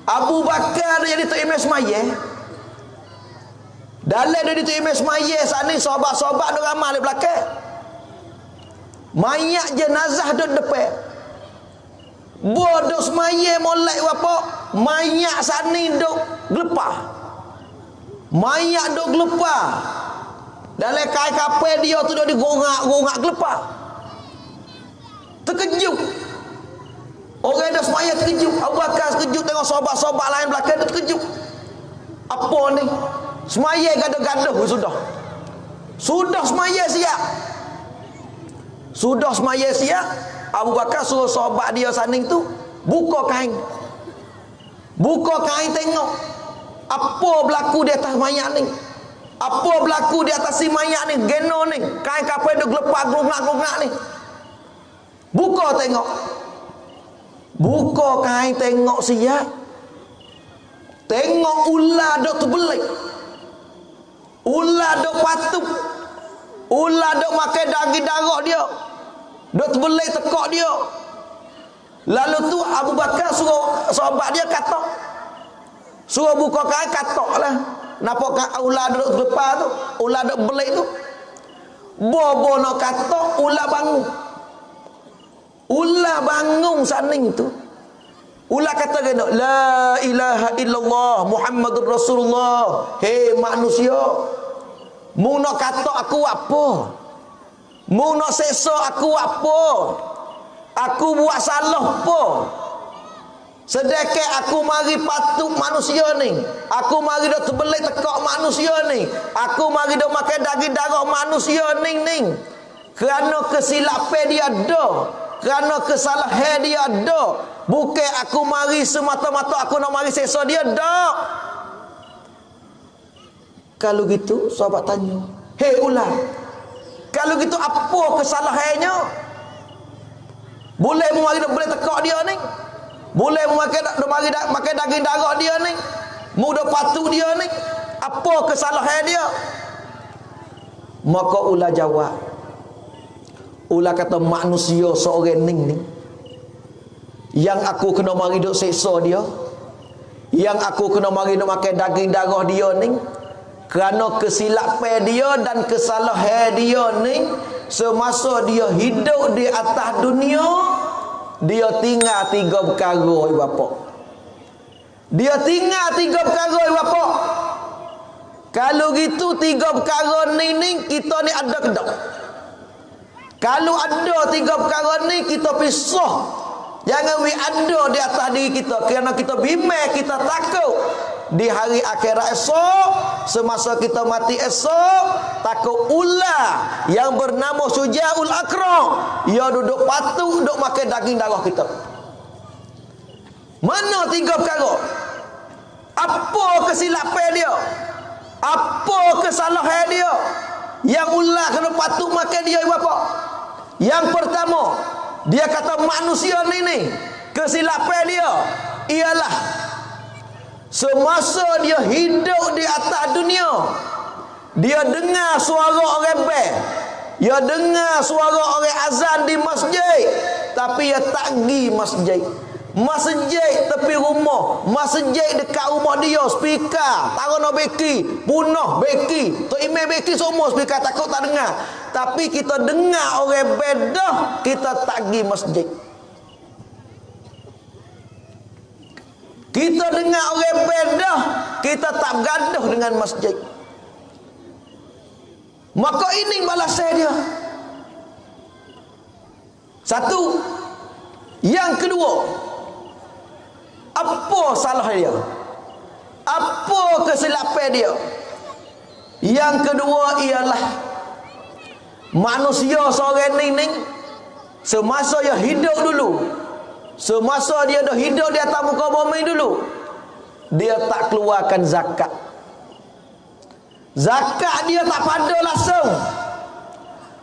Abu Bakar dia jadi terimam semaya. Dalam dia diterima semaya saat ni, sahabat-sahabat dia ramai di belakang. Mayat jenazah duduk depan. Bodoh semaya molek apa? Mayat saat ni duduk gelepah. Mayat duduk gelepah. Dalam kain kapal dia tu duduk digongak-gongak gelepah. Terkejut. Orang dah semaya terkejut. Abu Bakar terkejut, tengok sahabat-sahabat lain belakang dia terkejut. Apa ni? Semaya gaduh-gaduh sudah. Sudah semaya siap. Sudah semaya siap. Abu Bakar suruh sahabat dia saning tu buka kain. Buka kain tengok apa berlaku di atas mayat ni. Apa berlaku di atas si mayat ni, geno ni. Kain kapal dia gelepah gongak-gongak ni. Buka tengok. Buka kain tengok siap. Tengok ular dok terbelik. Ular dok patuk. Ular dok makan daging darah dia. Dok terbelai tekak dia. Lalu tu Abu Bakar suruh sahabat dia katok. Suruh buka kain katok lah. Nampak ular duduk depan tu, ular duduk belai tu. Bobo nak katok, ular bangun. Ular bangun saning tu. Ular kata kena, la ilaha illallah Muhammadur Rasulullah. Hei manusia, mu nak katok aku apa? Mu nak seksa aku apa? Aku buat salah apa? Sedekah aku mari patuk manusia ni. Aku mari dah terbelai tekak manusia ni. Aku mari dah makan daging darah manusia ni. Kerana kesilapan dia ada. Kerana kesalahan dia ada. Bukan aku mari semata-mata aku nak mari seksa dia. Tak. Kalau gitu sahabat tanya, hei ular, kalau gitu apa kesalahannya? Boleh mu mari dah boleh tekak dia ni? Boleh makan daging darah dia ni? Mudah patuh dia ni? Apa kesalahan dia? Maka ular jawab. Ular kata manusia seorang ni yang aku kena mari duk seksa dia, yang aku kena mari duk makan daging darah dia ni, kerana kesilapan dia dan kesalahan dia ni, semasa dia hidup di atas dunia, dia tinggal 3 perkara ibu bapa. Dia tinggal 3 perkara ibu bapa. Kalau gitu 3 perkara ni kita ni ada ke tak? Kalau ada 3 perkara ni kita pisah. Jangan ada di atas diri kita, kerana kita bimbang, kita takut di hari akhirat esok, semasa kita mati esok, takut ular yang bernama Syuja'ul Aqra, ia duduk patuk, duduk makan daging darah kita. Mana 3 perkara? Apa kesilapan dia? Apa kesalahan dia yang ular kena patuk makan dia ibu bapa? Yang pertama, dia kata manusia ni kesilapan dia ialah semasa dia hidup di atas dunia, dia dengar suara orang bel, dia dengar suara orang azan di masjid, tapi dia tak pergi masjid. Masjid tepi rumah, masjid dekat rumah dia, speaker taruh no beki, punah beki, tok imam beki semua speaker, takut tak dengar. Tapi kita dengar orang bedah, kita tak pergi masjid. Kita dengar orang bedah, kita tak bergaduh dengan masjid. Maka ini balasan dia. Satu. Yang kedua, apa salah dia? Apa kesilapan dia? Yang kedua ialah manusia seorang ni semasa dia hidup dulu, semasa dia dah hidup di atas muka bumi dulu, dia tak keluarkan zakat. Zakat dia tak pada langsung.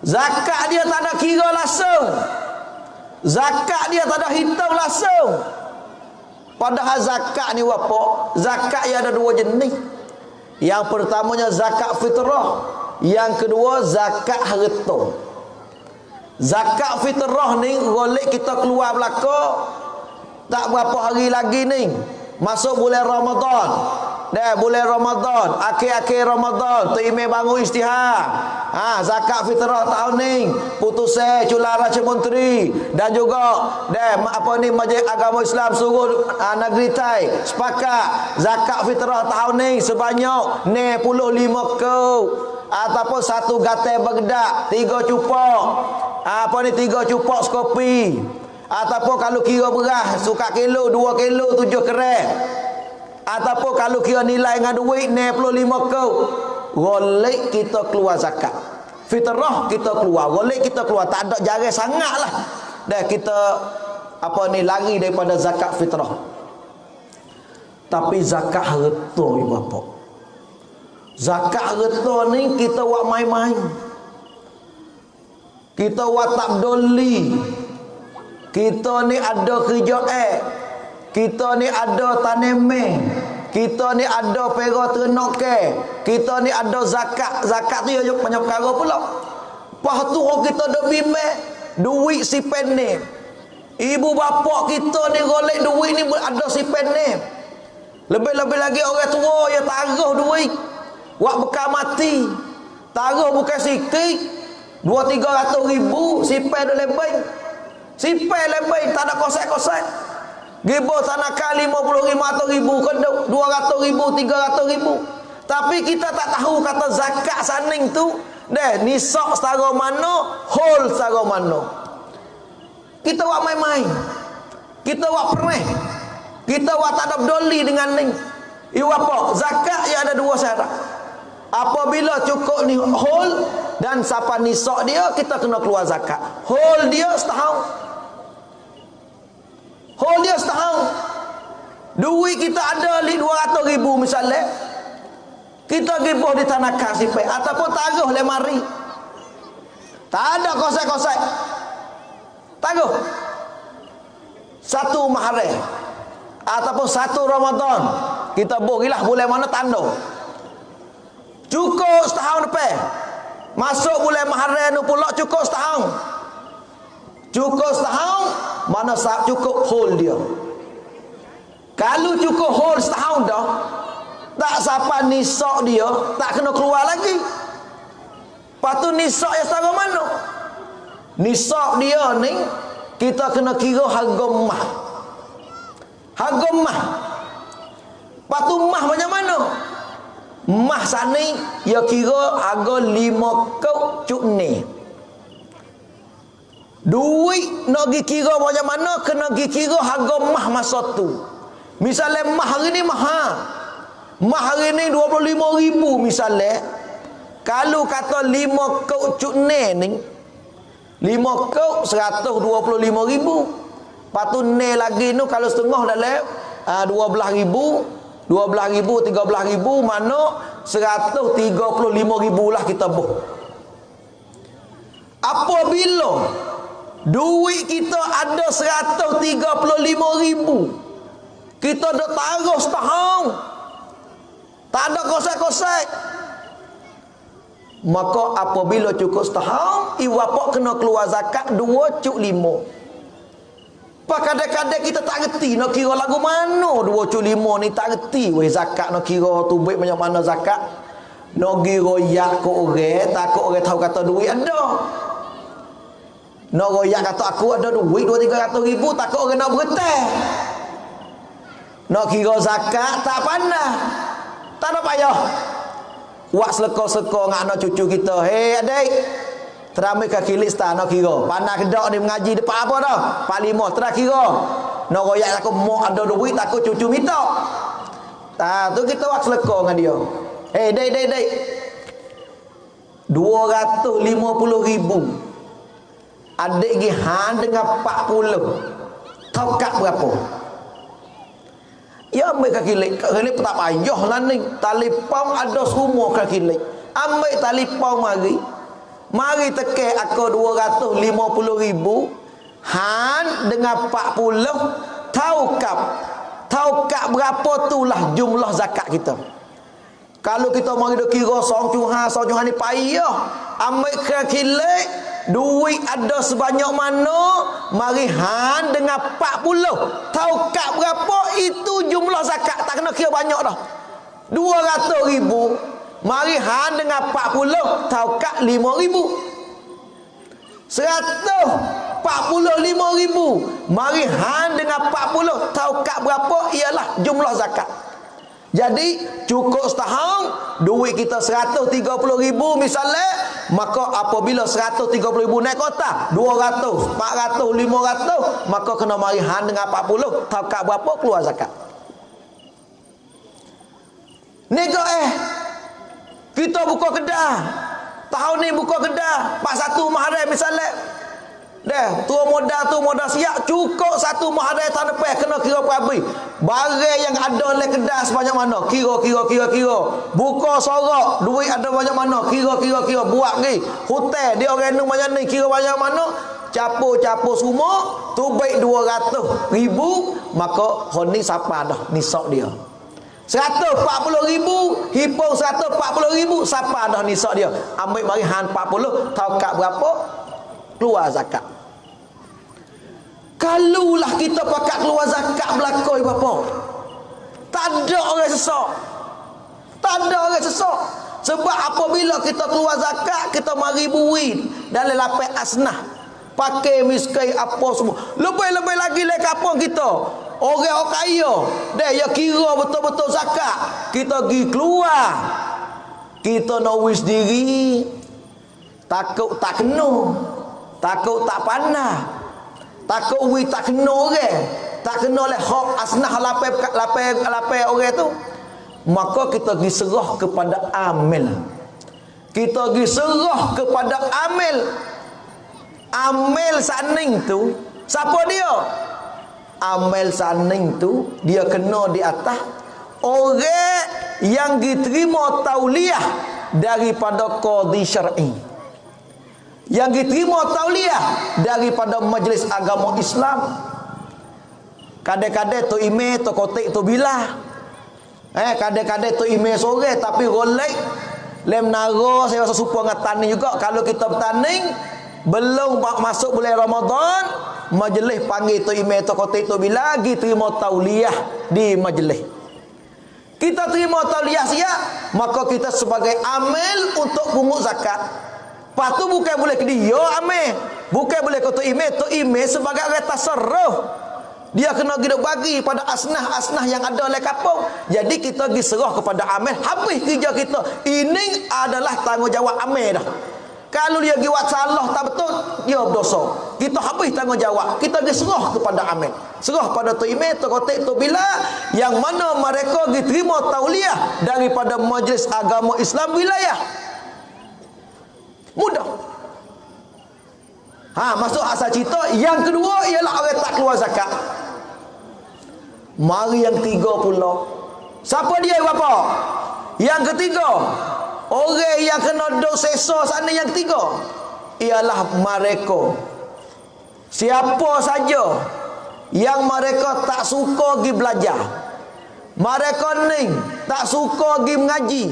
Zakat dia tak ada kira langsung. Zakat dia tak ada hitung langsung. Padahal zakat ni apa? Zakat yang ada 2 jenis. Yang pertamanya zakat fitrah, yang kedua zakat harta. Zakat fitrah ni golek kita keluar belaka tak berapa hari lagi ni, masuk bulan Ramadan. Dah bulan Ramadan, akhir-akhir Ramadan tu imam bangun istihar. Zakat fitrah tahun ni putusan Cula Raja Menteri dan juga Majlis Agama Islam suruh negeri Thai sepakat zakat fitrah tahun ni sebanyak 65 kau ataupun 1 gatai bergedak, 3 cupok 3 cupok skopi, ataupun kalau kira beras suka kilo 2 kilo 7 kerek, ataupun kalau kira nilai dengan duit 65 kau, golek kita keluar zakat fitrah, kita keluar, golek kita keluar, tak ada jarang sangatlah dah kita lari daripada zakat fitrah. Tapi zakat harta ibu bapa, zakat harta ni kita buat main-main, kita buat tak doli. Kita ni ada kerja kita ni ada tanameh, kita ni ada pera ternak, kita ni ada zakat. Zakat tu banyak perkara pula. Lepas tu kita dok bimbang duit si penem. Ibu bapa kita ni golek duit ni ada si penem. Lebih-lebih lagi orang tua yang taruh duit. Wak bekal mati. Taruh bukan sikit. 200-300 ribu. Sipai dah lebih. Sipai lebih. Tak ada kosek-kosek. Gibo tanah kali 50-500 ribu. 200 ribu, 300 ribu. Tapi kita tak tahu kata zakat saning tu. Deh, nisab setara mana, hol setara mana. Kita wak main-main. Kita wak pereh. Kita wak tak ada peduli dengan ni. Iu apa? Zakat yang ada dua syarat. Apabila cukup ni hol dan siapa nisab dia, kita kena keluar zakat. Hol dia setahun. Hol dia setahun. Duit kita ada 200 ribu misalnya. Kita gibuh di tanah kasih ataupun taruh lemari. Tak ada kosek-kosek. Taruh. Satu Muharram ataupun satu Ramadan. Kita berilah bulan mana tanda. Cukup setahun depan. Masuk bulan Muharram tu pula cukup setahun. Cukup setahun, mana cukup hol dia. Kalau cukup hol setahun dah, tak siapa nisab dia, tak kena keluar lagi. Lepas tu nisab yang setara mana? Nisab dia ni, kita kena kira harga emas. Harga emas. Lepas tu emas macam mana? Emas sana, dia kira harga 5 kau cukni. Duit nak pergi kira macam mana, kena pergi kira harga emas masa tu. Misalnya emas hari ni mahal. Emas hari ni 25 ribu misalnya. Kalau kata 5 kau cukne ni, 5 kau 125 ribu. Lepas tu ne lagi ni kalau setengah dalam 12 ribu, 12 ribu, 13 ribu, mana 135 ribu lah kita buh. Apabila duit kita ada 135 ribu, kita dah taruh setahun, tak ada kosek-kosek, maka apabila cukup setahun, ibu bapa kena keluar zakat 2/5. Pak kadang-kadang kita tak reti nak kira lagu mana 2/5 ni, tak reti weh zakat nak kira tu baik macam mana zakat. Nak kira yak ke orang, takut orang tahu kata duit ada. Nak royak kata aku ada duit 200-300 ribu, takut orang nak bergetah. Nak kira zakat tak pandai. Tak ada payah. Wak seleko-seleko dengan anak cucu kita. Hei adik, terambil kaki lista nak kira. Pandai kedak ni mengaji depan apa dah? Pak 5 terak kira. Nak royak aku mau ada duit, takut cucu minta. Tu kita wak seleko dengan dia. Hei dek. 250 ribu. Adik pergi dengan 40. Tahu kak berapa? Ya ambil kaki lek. Kaki lek tak payah lah ni. Talipau ada semua kaki lek. Ambil talipau mari. Mari tekek aku 250 ribu. Han dengan 40. Tahu kak berapa tu lah jumlah zakat kita. Kalau kita mari dah kira song cuhan ni payah. Ambil kaki lek. Duit ada sebanyak mana, mari han dengan 40. Tahu kak berapa, itu jumlah zakat. Tak kena kira banyak dah. 200 ribu, mari han dengan 40. Tahu kak 5 ribu. 145 ribu, mari han dengan 40. Tahu kak berapa, ialah jumlah zakat. Jadi cukup setahun, duit kita 130 ribu misalnya, maka apabila 130 ribu naik kota 200, 400, 500, maka kena mari han dengan 40. Tahu kak berapa keluar zakat. Nego kita buka kedah. Tahun ni buka kedah 41 Muharram misalnya. Dah, tu modal siap cukup 1 Muharram tahun depan kena kira perabi. Barang yang ada dalam kedah sebanyak mana? Kira. Buka sorak, duit ada banyak mana? Kira. Buat lagi. Hotel dia orang ni banyak ni, kira banyak mana? Capur semua, tu baik 200 ribu, maka hon ni siapa dah nisab dia. 140,000, hipung 140,000, siapa dah nisab dia? Ambil bagi han 40, tahu kat berapa? Keluar zakat. Kalulah kita pakat keluar zakat belakang berapa? Tak ada orang sesak. Tak ada orang sesak. Sebab apabila kita keluar zakat, kita mari buin dalam lapis asnah. Pakai miskai apa semua. Lebih-lebih lagi le kampung kita. Orang kaya, dia kira betul-betul zakat. Kita pergi keluar. Kita nak wis diri. Takut tak kena. Takut tak panah. Takut wis tak kena orang. Tak kena oleh hak asnah lapis orang tu. Maka kita pergi serah kepada amil. Kita pergi serah kepada amil. Amil saning tu, siapa dia? Amil saning tu, dia kena di atas orang yang diterima tauliah daripada qadhi syar'i. Yang diterima tauliah daripada majlis agama Islam. Kadang-kadang tu ime, tu kotik, tu bilah. Kadang-kadang tu ime sore tapi golek lem naro saya rasa supa dengan tani juga. Kalau kita bertanding belum masuk bulan Ramadan, majlis panggil tu ime, tu kotik, tu bilah, pergi terima tauliah di majlis. Kita terima tauliah siap, maka kita sebagai amil untuk pungut zakat. Lepas tu bukan boleh ke dia amil, bukan boleh ke tu ime sebagai orang tasarruf. Dia kena kita bagi pada asnah-asnah yang ada oleh kampung. Jadi kita pergi serah kepada amil. Habis kerja kita. Ini adalah tanggungjawab amil dah. Kalau dia pergi buat salah tak betul, dia berdosa. Kita habis tanggungjawab. Kita pergi serah kepada amil. Serah pada tu ime, tu kotik, tu bila, yang mana mereka diterima tauliah daripada majlis agama Islam wilayah. Mudah. Masuk asal cerita. Yang kedua ialah orang tak keluar zakat. Mari yang tiga pula. Siapa dia bapa? Yang ketiga, orang yang kena dok sesa sana yang ketiga ialah mereka. Siapa saja yang mereka tak suka pergi belajar. Mereka ni tak suka pergi mengaji.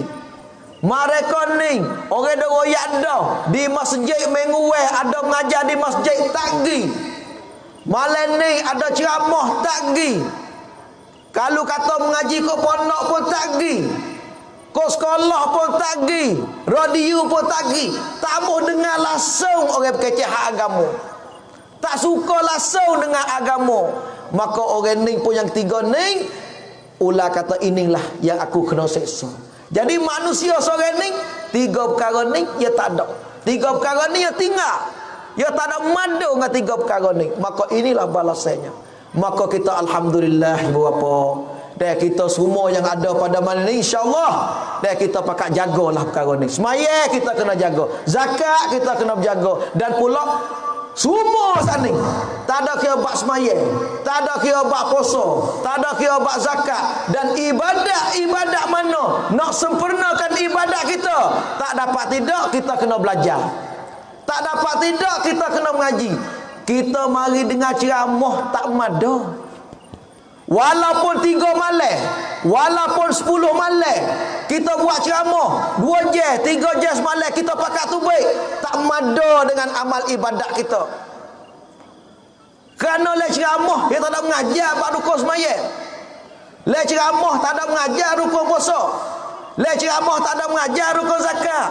Mereka ni orang dah royak dah di masjid minggu ada mengajar di masjid tak pergi. Malam ni ada ceramah tak pergi. Kalau kata mengaji ke pondok pun tak pergi. Ke sekolah pun tak pergi. Radio pun tak pergi. Tak mau dengar langsung orang berkeceh hak agama. Tak suka langsung dengan agama. Maka orang ni pun yang tiga ni, ulah kata inilah yang aku kena seksa. Jadi manusia seorang ni, tiga perkara ni dia tak ada. Tiga perkara ni dia tinggal. Dia tak ada madu dengan tiga perkara ni. Maka inilah balasannya. Maka kita alhamdulillah ibu bapa, dan kita semua yang ada pada malam ni insya-Allah, dan kita pakat jagalah perkara ni. Semaya kita kena jaga, zakat kita kena berjaga, dan pula semua sana tak ada kira bab semaya, tak ada kira bab puasa, tak ada kira bab zakat, dan ibadat mana nak sempurnakan ibadat kita, tak dapat tidak kita kena belajar, tak dapat tidak kita kena mengaji. Kita mari dengar ceramah tak mada. Walaupun 3 malam, walaupun 10 malam kita buat ceramah 2 jam, 3 jam semalam kita pakat tu baik, tak mada dengan amal ibadat kita. Kerana le ceramah dia tak ada mengajar bab rukun sembahyang. Le ceramah tak ada mengajar rukun puasa. Le ceramah tak ada mengajar rukun zakat.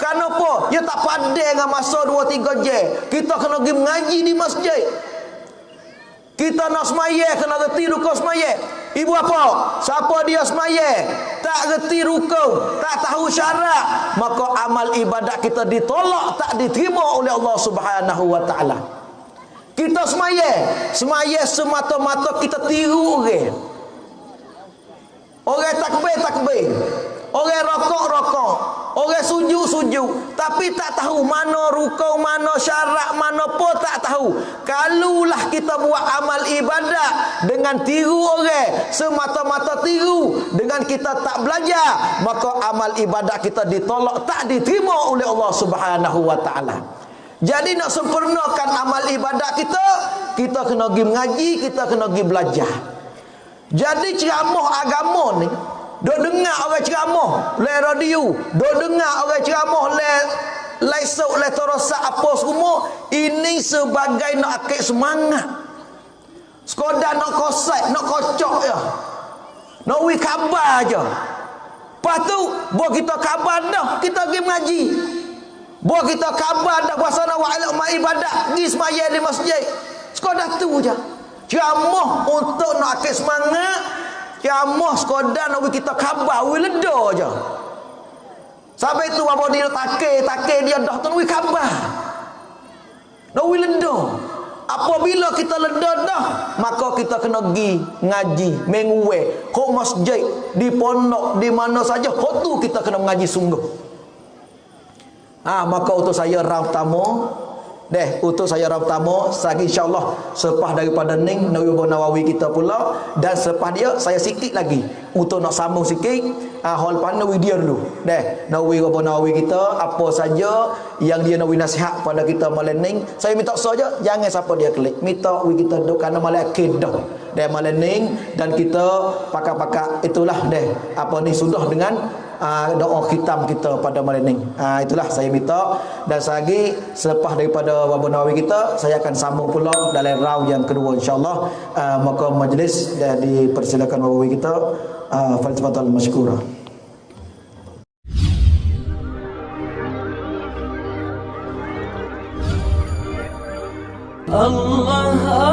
Kenapa? Dia tak pandai dengan masa 2-3 jam. Kita kena pergi mengaji di masjid. Kita nak semaya kena reti rukun semaya. Ibu apa? Siapa dia semaya tak reti rukun, tak tahu syarat, maka amal ibadat kita ditolak, tak diterima oleh Allah Subhanahu wa taala. Kita semaya semata-mata kita tiru orang. Orang takbir, orang rokok, orang sujud, tapi tak tahu mana rukun, mana syarat, mana pun tak tahu. Kalulah kita buat amal ibadat dengan tiru orang, semata-mata tiru, dengan kita tak belajar, maka amal ibadat kita ditolak, tak diterima oleh Allah Subhanahu wa taala. Jadi nak sempurnakan amal ibadat kita kena pergi mengaji, kita kena pergi belajar. Jadi ceramah agama ni dok dengar orang ceramah le radio, dok dengar orang ceramah le lesok le torosak apa semua, ini sebagai nak akik semangat. Sekadar nak kosek, nak kocok je. Nak wi khabar je. Lepas tu, buat kita khabar dah, kita pergi mengaji. Buat kita khabar dah puasa nak wa'alak mak ibadat, pergi semaya di masjid. Sekadar tu je. Ceramah untuk nak akik semangat, ceramah sekadar nak wi kita khabar, wi leda je. Sampai tu apa dia takir dia dah tu wi khabar. Nak wi leda. Apabila kita leda dah, maka kita kena pergi ngaji, menguwe, kok masjid, di pondok, di mana saja, kok tu kita kena mengaji sungguh. Maka untuk saya ram tamu, untuk saya ram tamu, sagi insyaAllah sepah daripada Ning Nawawi kita pula, dan sepah dia saya sikit lagi untuk nak sambung sikit. Hal pandai dia dulu. Nawawi kita apa saja yang dia nak nasihat pada kita malam Ning. Saya minta saja jangan siapa dia klik. Minta kita duk kerana malam akidah. Malam Ning dan kita pakak-pakak itulah apa ni sudah dengan doa khitam kita pada malam Ning. Itulah saya minta, dan lagi selepas daripada Wabun Nawawi kita, saya akan sambung pula dalam round yang kedua insya-Allah. Maka majlis dan dipersilakan Nawawi kita. Faltafatul masykurah.
Allah